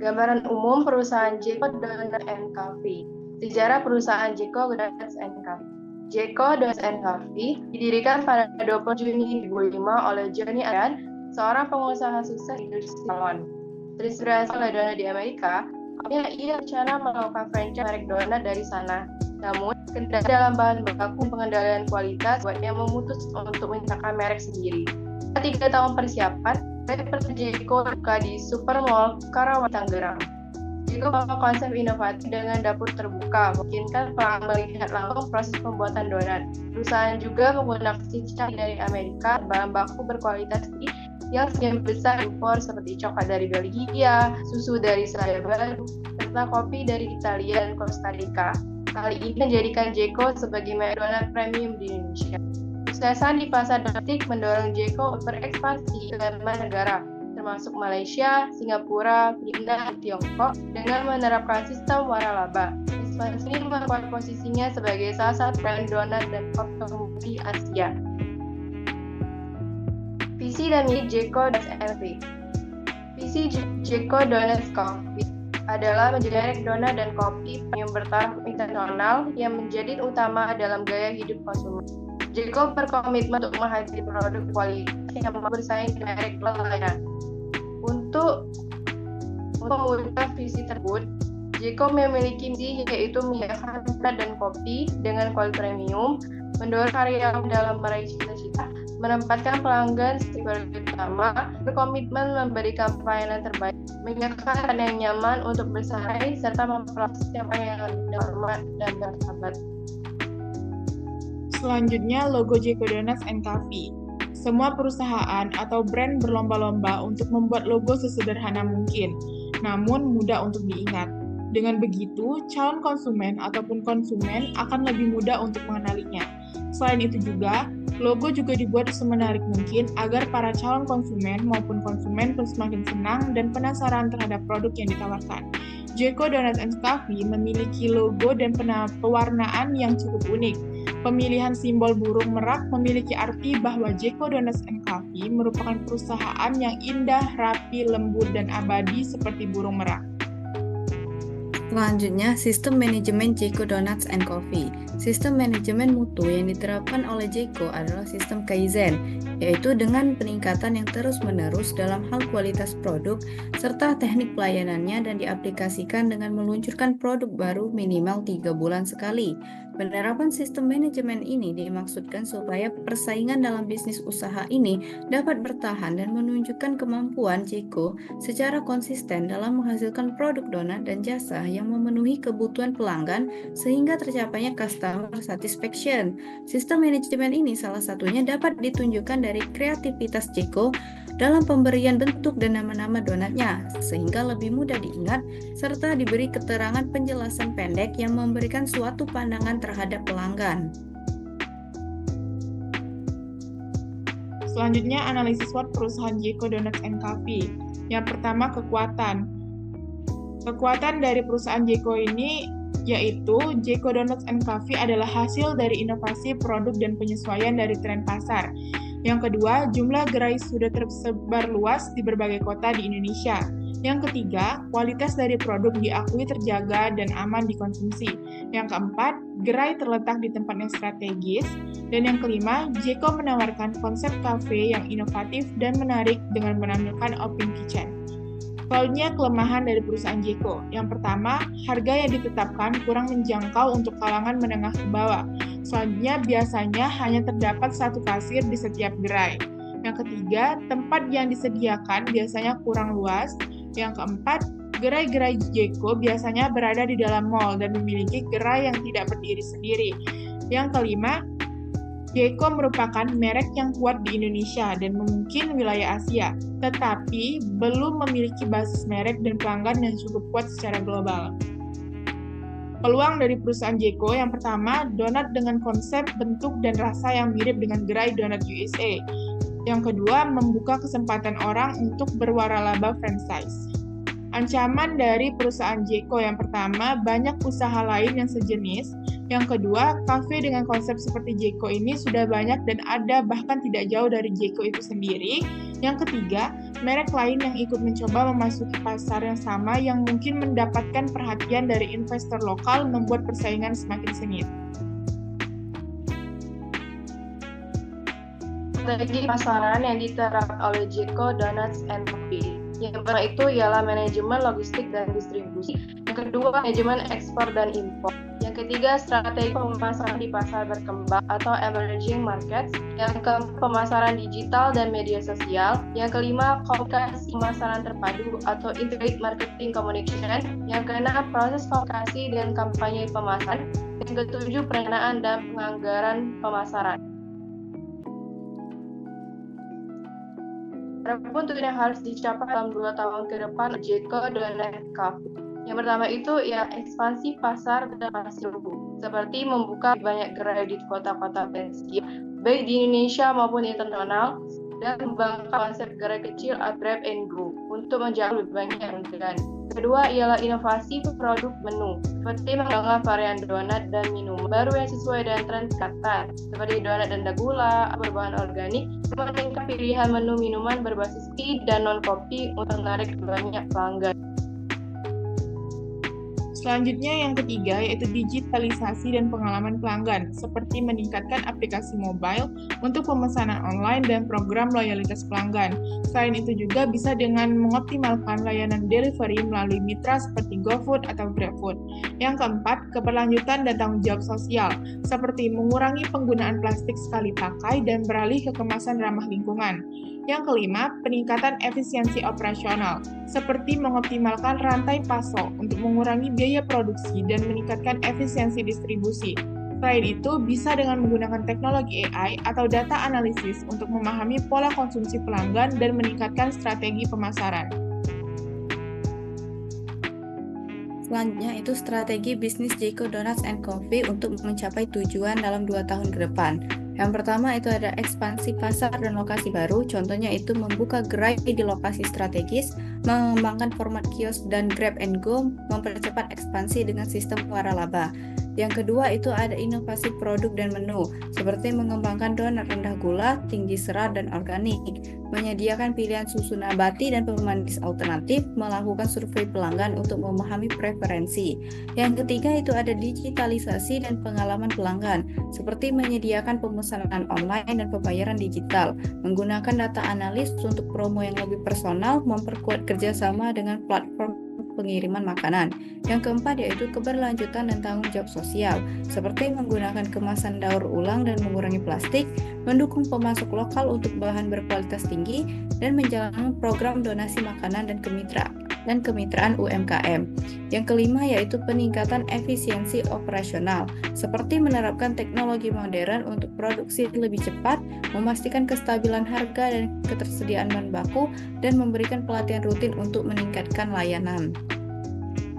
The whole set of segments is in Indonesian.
Gambaran umum perusahaan Jeko Donuts & Coffee. Sejarah perusahaan Jeko Donuts & Coffee. Jeko Donuts & Coffee didirikan pada 20 Juni 2005 oleh Johnny Adrian, seorang pengusaha sukses di industri salon. Terinspirasi oleh donat di Amerika, ia rencana melakukan franchise merek donat dari sana. Namun, kendala dalam bahan baku pengendalian kualitas buatnya memutus untuk menciptakan merek sendiri. Setelah 3 tahun persiapan, Jeko buka di Supermall Karawang, Tangerang. Jeko membawa konsep inovatif dengan dapur terbuka, memungkinkan pelanggan melihat langsung proses pembuatan donat. Perusahaan juga menggunakan sistem dari Amerika, bahan baku berkualitas tinggi yang sebagian besar impor seperti coklat dari Belgia, susu dari Selandia Baru, serta kopi dari Italia dan Costa Rica. Hal ini menjadikan Jeko sebagai merek donat premium di Indonesia. Kesuksesan di pasar domestik mendorong Jeko berekspansi ke 5 negara, termasuk Malaysia, Singapura, Filipina, dan Tiongkok, dengan menerapkan sistem waralaba. Ekspansi ini memperkuat posisinya sebagai salah satu brand donat dan kopi di Asia. Visi dan misi Jeko Donuts & Coffee. Visi Jeko Donuts Coffee adalah menjadi merek donat dan kopi yang bertaraf internasional yang menjadi utama dalam gaya hidup konsumen. Jeko berkomitmen untuk menghadirkan produk kualitas yang mampu bersaing dengan merek lainnya. Untuk mewujudkan visi tersebut, Jeko memiliki misi yaitu menyediakan donat dan kopi dengan kualitas premium, mendorong karyawan dalam meraih cita-cita, menempatkan pelanggan sebagai utama, berkomitmen memberikan pelayanan terbaik, menyediakan yang nyaman untuk bersaing, serta memperlakukan setiap orang yang hormat dan bersahabat. Selanjutnya, logo Jeko Donuts & Coffee. Semua perusahaan atau brand berlomba-lomba untuk membuat logo sesederhana mungkin, namun mudah untuk diingat. Dengan begitu, calon konsumen ataupun konsumen akan lebih mudah untuk mengenalinya. Selain itu juga, logo juga dibuat semenarik mungkin agar para calon konsumen maupun konsumen pun semakin senang dan penasaran terhadap produk yang ditawarkan. Jeko Donuts & Coffee memiliki logo dan pewarnaan yang cukup unik. Pemilihan simbol burung merak memiliki arti bahwa Jeko Donuts & Coffee merupakan perusahaan yang indah, rapi, lembut, dan abadi seperti burung merak. Selanjutnya, sistem manajemen Jeko Donuts & Coffee. Sistem manajemen mutu yang diterapkan oleh Jeko adalah sistem Kaizen, yaitu dengan peningkatan yang terus-menerus dalam hal kualitas produk, serta teknik pelayanannya dan diaplikasikan dengan meluncurkan produk baru minimal 3 bulan sekali. Penerapan sistem manajemen ini dimaksudkan supaya persaingan dalam bisnis usaha ini dapat bertahan dan menunjukkan kemampuan Jeko secara konsisten dalam menghasilkan produk donat dan jasa yang memenuhi kebutuhan pelanggan sehingga tercapainya customer satisfaction. Sistem manajemen ini salah satunya dapat ditunjukkan dari kreativitas Jeko dalam pemberian bentuk dan nama-nama donatnya sehingga lebih mudah diingat serta diberi keterangan penjelasan pendek yang memberikan suatu pandangan terhadap pelanggan. Selanjutnya, analisis SWOT perusahaan Jeko Donuts & Coffee. Yang pertama, kekuatan. Kekuatan dari perusahaan Jeko ini yaitu Jeko Donuts & Coffee adalah hasil dari inovasi produk dan penyesuaian dari tren pasar. Yang kedua, jumlah gerai sudah tersebar luas di berbagai kota di Indonesia. Yang ketiga, kualitas dari produk diakui terjaga dan aman dikonsumsi. Yang keempat, gerai terletak di tempat yang strategis. Dan yang kelima, Jeko menawarkan konsep kafe yang inovatif dan menarik dengan menampilkan open kitchen. Selanjutnya, kelemahan dari perusahaan Jeko. Yang pertama, harga yang ditetapkan kurang menjangkau untuk kalangan menengah ke bawah. Selanjutnya, biasanya hanya terdapat satu kasir di setiap gerai. Yang ketiga, tempat yang disediakan biasanya kurang luas. Yang keempat, gerai-gerai Jeko biasanya berada di dalam mall dan memiliki gerai yang tidak berdiri sendiri. Yang kelima, Jeko merupakan merek yang kuat di Indonesia dan mungkin wilayah Asia, tetapi belum memiliki basis merek dan pelanggan yang cukup kuat secara global. Peluang dari perusahaan Jeko yang pertama, donat dengan konsep, bentuk, dan rasa yang mirip dengan gerai donat USA. Yang kedua, membuka kesempatan orang untuk berwaralaba franchise. Ancaman dari perusahaan Jeko yang pertama, banyak usaha lain yang sejenis. Yang kedua, kafe dengan konsep seperti Jeko ini sudah banyak dan ada bahkan tidak jauh dari Jeko itu sendiri. Yang ketiga, merek lain yang ikut mencoba memasuki pasar yang sama yang mungkin mendapatkan perhatian dari investor lokal membuat persaingan semakin sengit. Strategi pemasaran yang diterapkan oleh Jeko Donuts and Coffee. Yang pertama itu ialah manajemen logistik dan distribusi. Yang kedua, manajemen ekspor dan impor. Yang ketiga, strategi pemasaran di pasar berkembang atau emerging markets. Yang keempat, pemasaran digital dan media sosial. Yang kelima, komunikasi pemasaran terpadu atau integrated marketing communication. Yang keenam, proses komunikasi dan kampanye pemasaran. Yang ketujuh, perencanaan dan penganggaran pemasaran. Adapun tujuan yang harus dicapai dalam 2 tahun ke depan Jeko Donuts Coffee. Yang pertama itu ya ekspansi pasar dan pasar baru, seperti membuka banyak gerai di kota-kota potensial, baik di Indonesia maupun internasional, dan mengembangkan konsep gerai kecil grab and go untuk menjangkau lebih banyak pelanggan. Kedua ialah inovasi produk menu, seperti mengembangkan varian donat dan minuman baru yang sesuai dengan tren sekarang, seperti donat dan gula berbahan organik, meningkatkan pilihan menu minuman berbasis tea dan non-kopi untuk menarik banyak pelanggan. Selanjutnya yang ketiga yaitu digitalisasi dan pengalaman pelanggan, seperti meningkatkan aplikasi mobile untuk pemesanan online dan program loyalitas pelanggan. Selain itu juga bisa dengan mengoptimalkan layanan delivery melalui mitra seperti GoFood atau GrabFood. Yang keempat, keberlanjutan dan tanggung jawab sosial, seperti mengurangi penggunaan plastik sekali pakai dan beralih ke kemasan ramah lingkungan. Yang kelima, peningkatan efisiensi operasional, seperti mengoptimalkan rantai pasok untuk mengurangi biaya produksi dan meningkatkan efisiensi distribusi. Selain itu, bisa dengan menggunakan teknologi AI atau data analisis untuk memahami pola konsumsi pelanggan dan meningkatkan strategi pemasaran. Selanjutnya itu strategi bisnis Jeko Donuts and Coffee untuk mencapai tujuan dalam 2 tahun ke depan. Yang pertama itu ada ekspansi pasar dan lokasi baru, contohnya itu membuka gerai di lokasi strategis, mengembangkan format kios dan grab and go, mempercepat ekspansi dengan sistem waralaba. Yang kedua itu ada inovasi produk dan menu, seperti mengembangkan donat rendah gula, tinggi serat, dan organik, menyediakan pilihan susu nabati dan pemanis alternatif, melakukan survei pelanggan untuk memahami preferensi. Yang ketiga itu ada digitalisasi dan pengalaman pelanggan, seperti menyediakan pemesanan online dan pembayaran digital, menggunakan data analis untuk promo yang lebih personal, memperkuat kerjasama dengan platform pengiriman makanan. Yang keempat yaitu keberlanjutan dan tanggung jawab sosial, seperti menggunakan kemasan daur ulang dan mengurangi plastik, mendukung pemasok lokal untuk bahan berkualitas tinggi, dan menjalankan program donasi makanan dan kemitraan UMKM. Yang kelima yaitu peningkatan efisiensi operasional, seperti menerapkan teknologi modern untuk produksi lebih cepat, memastikan kestabilan harga dan ketersediaan bahan baku, dan memberikan pelatihan rutin untuk meningkatkan layanan.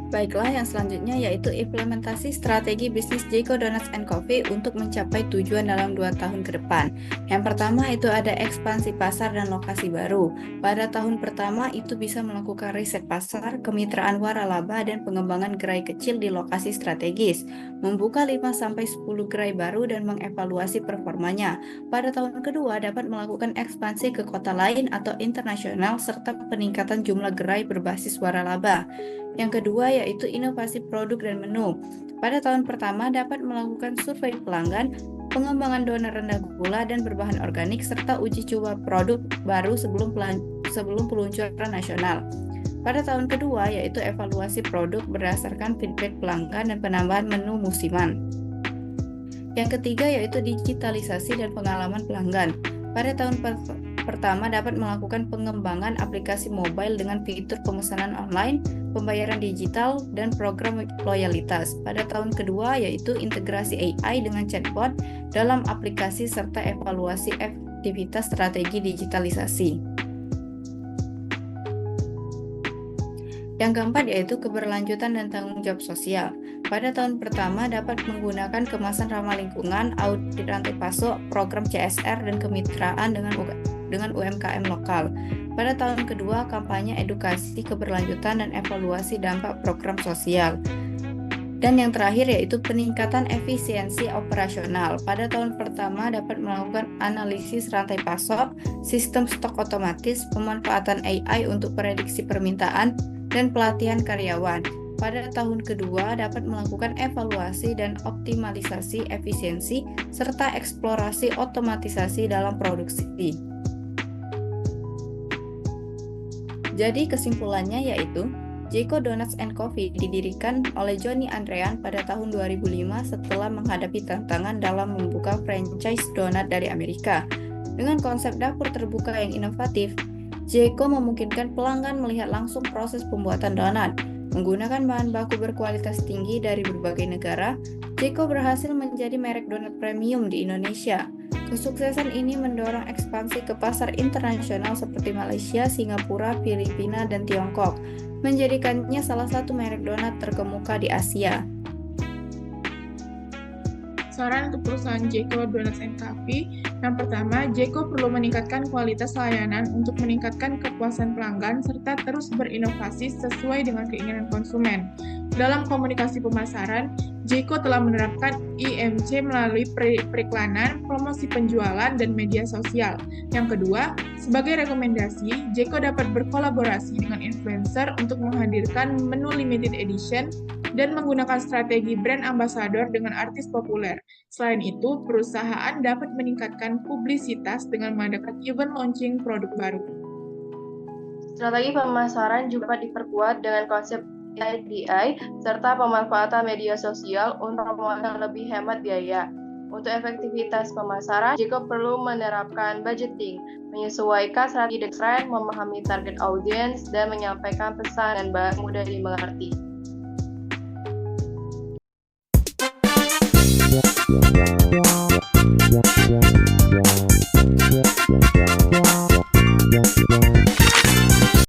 Baiklah, yang selanjutnya yaitu implementasi strategi bisnis Jeko Donuts and Coffee untuk mencapai tujuan dalam 2 tahun ke depan. Yang pertama itu ada ekspansi pasar dan lokasi baru. Pada tahun pertama itu bisa melakukan riset pasar, kemitraan waralaba, dan pengembangan gerai kecil di lokasi strategis, membuka 5-10 gerai baru dan mengevaluasi performanya. Pada tahun kedua dapat melakukan ekspansi ke kota lain atau internasional serta peningkatan jumlah gerai berbasis waralaba. Yang kedua yaitu inovasi produk dan menu. Pada tahun pertama dapat melakukan survei pelanggan, pengembangan donat rendah gula dan berbahan organik, serta uji coba produk baru sebelum peluncuran nasional. Pada tahun kedua yaitu evaluasi produk berdasarkan feedback pelanggan dan penambahan menu musiman. Yang ketiga yaitu digitalisasi dan pengalaman pelanggan. Pada tahun pertama dapat melakukan pengembangan aplikasi mobile dengan fitur pemesanan online, pembayaran digital, dan program loyalitas. Pada tahun kedua yaitu integrasi AI dengan chatbot dalam aplikasi serta evaluasi aktivitas strategi digitalisasi. Yang keempat yaitu keberlanjutan dan tanggung jawab sosial. Pada tahun pertama dapat menggunakan kemasan ramah lingkungan, audit rantai pasok, program CSR, dan kemitraan dengan UMKM lokal. Pada tahun kedua, kampanye edukasi keberlanjutan dan evaluasi dampak program sosial. Dan yang terakhir yaitu peningkatan efisiensi operasional. Pada tahun pertama dapat melakukan analisis rantai pasok, sistem stok otomatis, pemanfaatan AI untuk prediksi permintaan, dan pelatihan karyawan. Pada tahun kedua dapat melakukan evaluasi dan optimalisasi efisiensi, serta eksplorasi otomatisasi dalam produksi. Jadi kesimpulannya yaitu, Jeko Donuts & Coffee didirikan oleh Johnny Andrean pada tahun 2005 setelah menghadapi tantangan dalam membuka franchise donat dari Amerika. Dengan konsep dapur terbuka yang inovatif, Jeko memungkinkan pelanggan melihat langsung proses pembuatan donat. Menggunakan bahan baku berkualitas tinggi dari berbagai negara, Jeko berhasil menjadi merek donat premium di Indonesia. Kesuksesan ini mendorong ekspansi ke pasar internasional seperti Malaysia, Singapura, Filipina, dan Tiongkok, menjadikannya salah satu merek donat terkemuka di Asia. Saran untuk perusahaan Jeko Donuts & Coffee, yang pertama, Jeko perlu meningkatkan kualitas layanan untuk meningkatkan kepuasan pelanggan serta terus berinovasi sesuai dengan keinginan konsumen. Dalam komunikasi pemasaran, Jeko telah menerapkan IMC melalui periklanan, promosi penjualan, dan media sosial. Yang kedua, sebagai rekomendasi, Jeko dapat berkolaborasi dengan influencer untuk menghadirkan menu limited edition dan menggunakan strategi brand ambassador dengan artis populer. Selain itu, perusahaan dapat meningkatkan publisitas dengan mengadakan event launching produk baru. Strategi pemasaran juga dapat diperkuat dengan konsep IDI serta pemanfaatan media sosial untuk memuatkan lebih hemat biaya. Untuk efektivitas pemasaran, Jeko perlu menerapkan budgeting, menyesuaikan strategi tren, memahami target audiens, dan menyampaikan pesan dengan bahasa mudah dimengerti. Yeah.